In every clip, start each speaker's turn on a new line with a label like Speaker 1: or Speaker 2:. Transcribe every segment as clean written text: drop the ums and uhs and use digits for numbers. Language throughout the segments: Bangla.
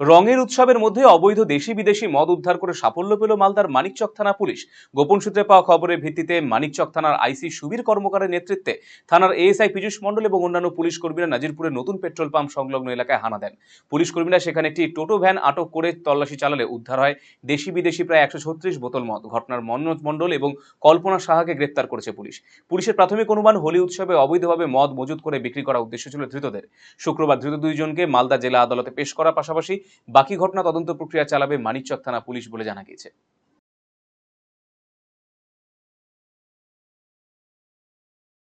Speaker 1: রঙের উৎসবের মধ্যে অবৈধ দেশি বিদেশি মদ উদ্ধার করে সাফল্য পেল মালদার মানিকচক থানা পুলিশ। গোপন সূত্রে পাওয়া খবরের ভিত্তিতে মানিকচক থানার আইসি সুবীর কর্মকারের নেতৃত্বে থানার এএসআই পীযূষ মণ্ডল এবং অন্যান্য পুলিশ কর্মীরা নাজিরপুরের নতুন পেট্রোল পাম্প সংলগ্ন এলাকায় হানা দেন। পুলিশ কর্মীরা সেখানে একটি টোটো ভ্যান আটক করে তল্লাশি চালালে উদ্ধার হয় দেশি বিদেশি প্রায় 136 বোতল মদ। ঘটনার মনোজ মণ্ডল এবং কল্পনা সাহাকে গ্রেপ্তার করেছে পুলিশ। পুলিশের প্রাথমিক অনুমান, হোলি উৎসবে অবৈধভাবে মদ মজুত করে বিক্রি করার উদ্দেশ্য ছিল ধৃতদের। শুক্রবার ধৃত দুইজনকে মালদা জেলা আদালতে পেশ করার পাশাপাশি বাকি ঘটনা তদন্ত প্রক্রিয়া চালাবে মানিকচক থানা পুলিশ বলে জানা গিয়েছে।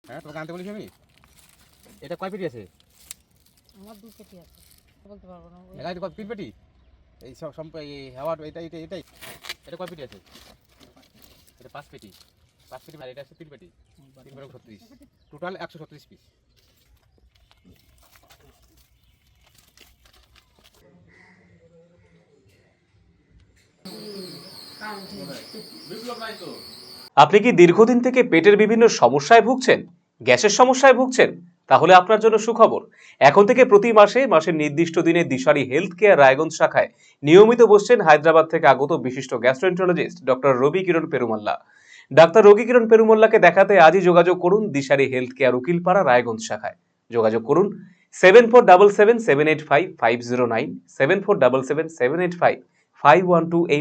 Speaker 2: হ্যাঁ, তোকে আনতে বলেছি আমি। এটা কয় পেটি আছে?
Speaker 3: আমার 2 পেটি আছে, বলতে পারবো না।
Speaker 2: এটা কয় পেটি? এই সব এই হাওয়া এটাই এটা কয় পেটি আছে? এটা 5 পেটি। 5 পেটি আর এটা আছে 3 পেটি। 3 বরং 36, টোটাল 136 পিস।
Speaker 1: আপনি কি দীর্ঘদিন থেকে পেটের বিভিন্ন সমস্যায় ভুগছেন, গ্যাসের সমস্যায় ভুগছেন? তাহলে আপনার জন্য সুখবর। এখন থেকে প্রতি মাসের নির্দিষ্ট দিনে দিশারি হেলথ কেয়ার রায়গঞ্জ শাখায় নিয়মিত বসছেন হায়দ্রাবাদ থেকে আগত বিশিষ্ট গ্যাস্ট্রোএন্টারোলজিস্ট ডক্টর রবি কিরণ পেরুমাল্লা। ডাক্তার রবি কিরণ পেরুমাল্লাকে দেখাতে আজই যোগাযোগ করুন দিশারি হেলথ কেয়ার উকিলপাড়া রায়গঞ্জ শাখায়। যোগাযোগ করুন 7477785509, 7477785512 এই